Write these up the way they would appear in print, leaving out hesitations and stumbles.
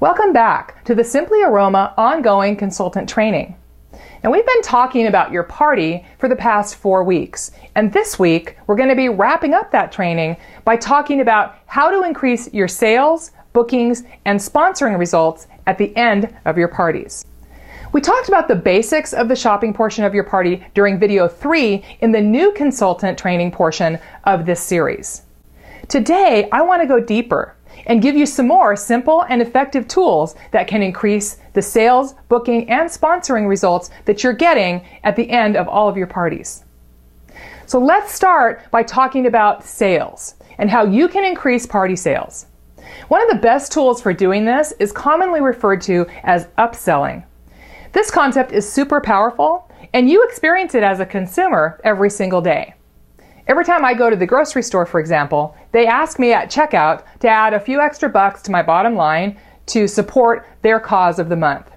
Welcome back to the Simply Aroma ongoing consultant training. Now, we've been talking about your party for the past 4 weeks, and this week we're going to be wrapping up that training by talking about how to increase your sales, bookings, and sponsoring results at the end of your parties. We talked about the basics of the shopping portion of your party during video 3 in the new consultant training portion of this series. Today, I want to go deeper and give you some more simple and effective tools that can increase the sales, booking, and sponsoring results that you're getting at the end of all of your parties. So let's start by talking about sales and how you can increase party sales. One of the best tools for doing this is commonly referred to as upselling. This concept is super powerful, and you experience it as a consumer every single day. Every time I go to the grocery store, for example, they ask me at checkout to add a few extra bucks to my bottom line to support their cause of the month.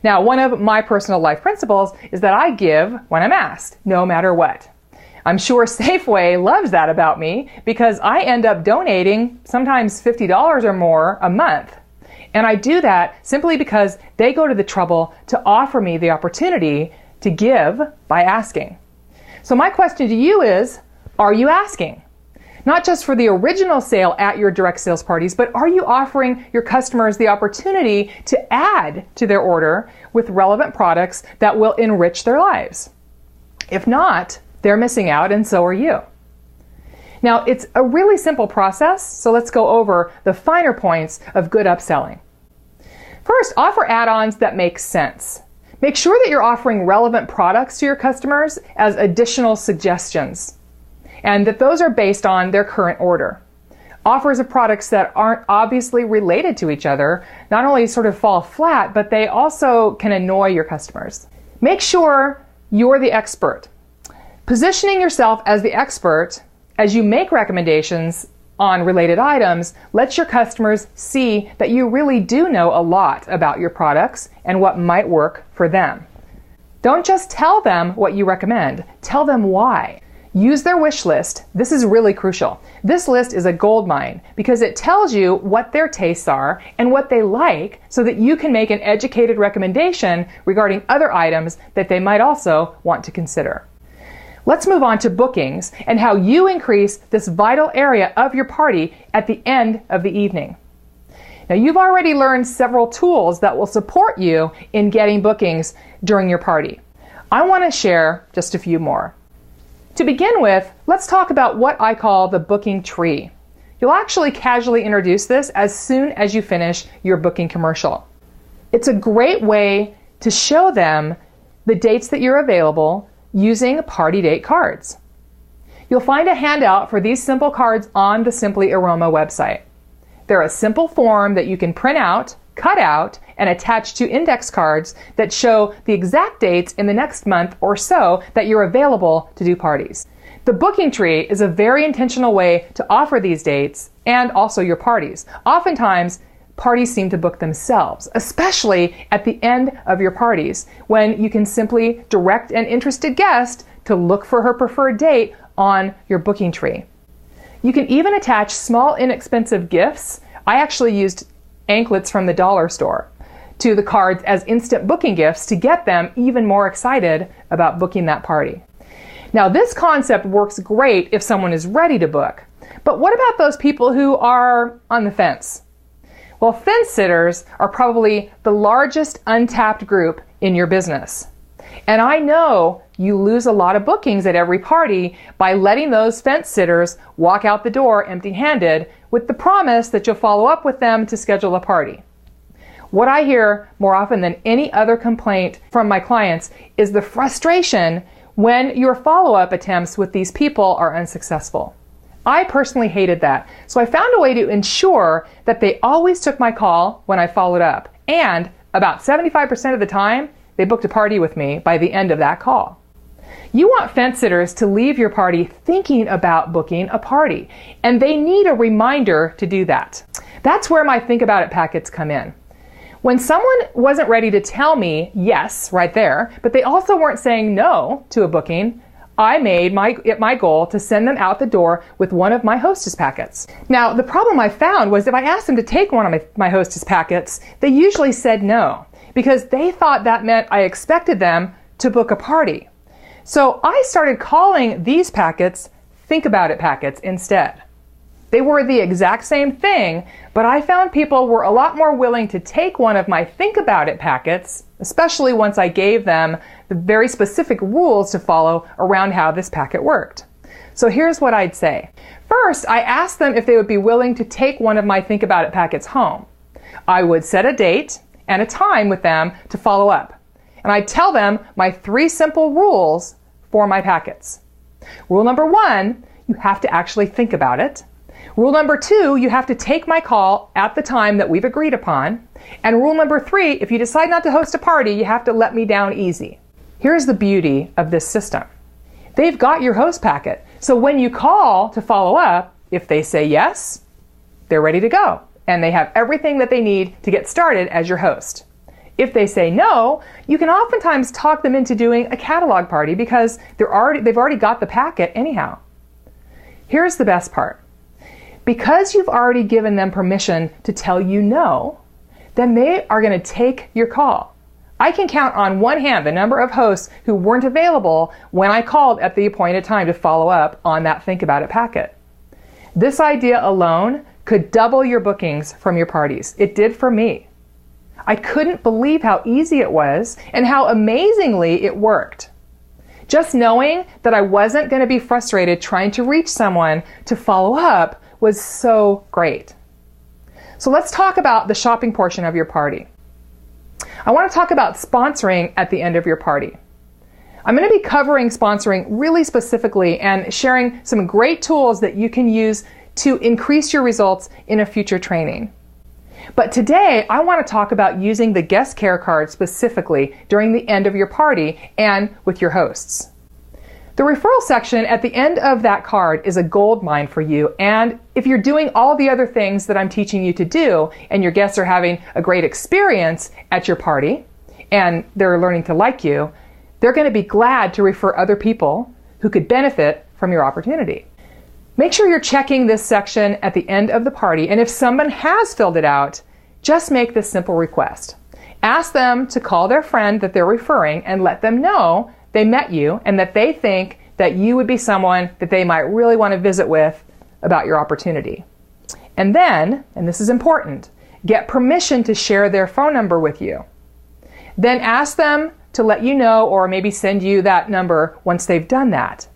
Now, one of my personal life principles is that I give when I'm asked, no matter what. I'm sure Safeway loves that about me because I end up donating sometimes $50 or more a month. And I do that simply because they go to the trouble to offer me the opportunity to give by asking. So my question to you is, are you asking? Not just for the original sale at your direct sales parties, but are you offering your customers the opportunity to add to their order with relevant products that will enrich their lives? If not, they're missing out, and so are you. Now, it's a really simple process, so let's go over the finer points of good upselling. First, offer add-ons that make sense. Make sure that you're offering relevant products to your customers as additional suggestions, and that those are based on their current order. Offers of products that aren't obviously related to each other not only sort of fall flat, but they also can annoy your customers. Make sure you're the expert. Positioning yourself as the expert as you make recommendations on related items lets your customers see that you really do know a lot about your products and what might work for them. Don't just tell them what you recommend, tell them why. Use their wish list. This is really crucial. This list is a goldmine because it tells you what their tastes are and what they like so that you can make an educated recommendation regarding other items that they might also want to consider. Let's move on to bookings and how you increase this vital area of your party at the end of the evening. Now, you've already learned several tools that will support you in getting bookings during your party. I want to share just a few more. To begin with, let's talk about what I call the booking tree. You'll actually casually introduce this as soon as you finish your booking commercial. It's a great way to show them the dates that you're available using party date cards. You'll find a handout for these simple cards on the Simply Aroma website. They're a simple form that you can print out, cut out, and attach to index cards that show the exact dates in the next month or so that you're available to do parties. The booking tree is a very intentional way to offer these dates and also your parties. Oftentimes, parties seem to book themselves, especially at the end of your parties, when you can simply direct an interested guest to look for her preferred date on your booking tree. You can even attach small, inexpensive gifts. I actually used anklets from the dollar store to the cards as instant booking gifts to get them even more excited about booking that party. Now, this concept works great if someone is ready to book, but what about those people who are on the fence? Well, fence sitters are probably the largest untapped group in your business. And I know you lose a lot of bookings at every party by letting those fence sitters walk out the door empty-handed with the promise that you'll follow up with them to schedule a party. What I hear more often than any other complaint from my clients is the frustration when your follow-up attempts with these people are unsuccessful. I personally hated that, so I found a way to ensure that they always took my call when I followed up, and about 75% of the time, they booked a party with me by the end of that call. You want fence sitters to leave your party thinking about booking a party, and they need a reminder to do that. That's where my Think About It packets come in. When someone wasn't ready to tell me yes right there, but they also weren't saying no to a booking, I made it my goal to send them out the door with one of my Hostess packets. Now, the problem I found was if I asked them to take one of my Hostess packets, they usually said no, because they thought that meant I expected them to book a party. So I started calling these packets Think About It packets instead. They were the exact same thing, but I found people were a lot more willing to take one of my Think About It packets, especially once I gave them the very specific rules to follow around how this packet worked. So here's what I'd say. First, I asked them if they would be willing to take one of my Think About It packets home. I would set a date and a time with them to follow up. And I'd tell them my 3 simple rules for my packets. Rule number 1, you have to actually think about it. Rule number 2, you have to take my call at the time that we've agreed upon. And rule number 3, if you decide not to host a party, you have to let me down easy. Here's the beauty of this system. They've got your host packet. So when you call to follow up, if they say yes, they're ready to go. And they have everything that they need to get started as your host. If they say no, you can oftentimes talk them into doing a catalog party because they've already got the packet anyhow. Here's the best part. Because you've already given them permission to tell you no, then they are going to take your call. I can count on one hand the number of hosts who weren't available when I called at the appointed time to follow up on that Think About It packet. This idea alone could double your bookings from your parties. It did for me. I couldn't believe how easy it was and how amazingly it worked. Just knowing that I wasn't going to be frustrated trying to reach someone to follow up was so great. So let's talk about the shopping portion of your party. I want to talk about sponsoring at the end of your party. I'm going to be covering sponsoring really specifically and sharing some great tools that you can use to increase your results in a future training. But today, I want to talk about using the guest care card specifically during the end of your party and with your hosts. The referral section at the end of that card is a gold mine for you, and if you're doing all the other things that I'm teaching you to do and your guests are having a great experience at your party and they're learning to like you, they're going to be glad to refer other people who could benefit from your opportunity. Make sure you're checking this section at the end of the party, and if someone has filled it out, just make this simple request. Ask them to call their friend that they're referring and let them know they met you and that they think that you would be someone that they might really want to visit with about your opportunity. And then, and this is important, get permission to share their phone number with you. Then ask them to let you know or maybe send you that number once they've done that.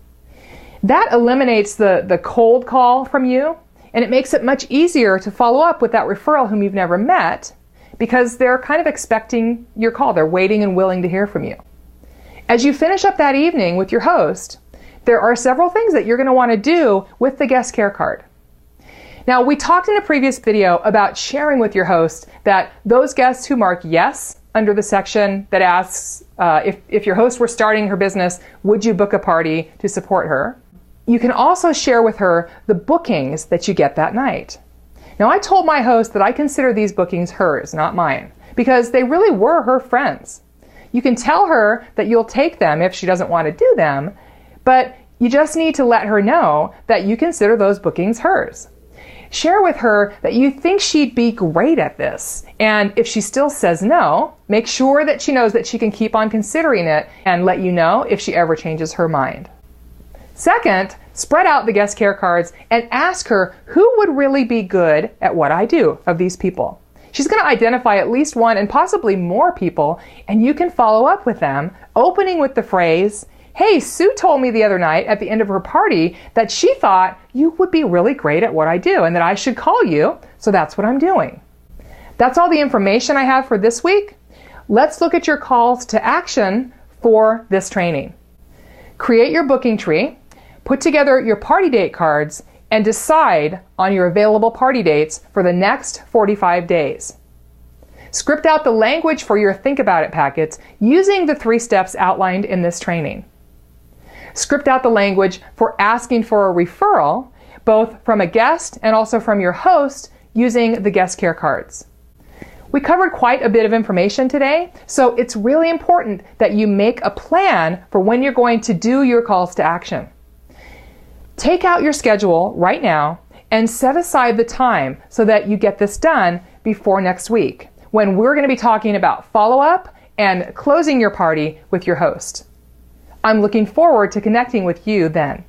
That eliminates the cold call from you, and it makes it much easier to follow up with that referral whom you've never met because they're kind of expecting your call. They're waiting and willing to hear from you. As you finish up that evening with your host, there are several things that you're going to want to do with the guest care card. Now, we talked in a previous video about sharing with your host that those guests who mark yes under the section that asks if your host were starting her business, would you book a party to support her? You can also share with her the bookings that you get that night. Now, I told my host that I consider these bookings hers, not mine, because they really were her friends. You can tell her that you'll take them if she doesn't want to do them, but you just need to let her know that you consider those bookings hers. Share with her that you think she'd be great at this, and if she still says no, make sure that she knows that she can keep on considering it and let you know if she ever changes her mind. Second, spread out the guest care cards and ask her who would really be good at what I do of these people. She's going to identify at least one and possibly more people, and you can follow up with them, opening with the phrase, "Hey, Sue told me the other night at the end of her party that she thought you would be really great at what I do and that I should call you, so that's what I'm doing." That's all the information I have for this week. Let's look at your calls to action for this training. Create your booking tree, put together your party date cards, and decide on your available party dates for the next 45 days. Script out the language for your Think About It packets using the 3 steps outlined in this training. Script out the language for asking for a referral, both from a guest and also from your host, using the guest care cards. We covered quite a bit of information today, so it's really important that you make a plan for when you're going to do your calls to action. Take out your schedule right now and set aside the time so that you get this done before next week, when we're going to be talking about follow-up and closing your party with your host. I'm looking forward to connecting with you then.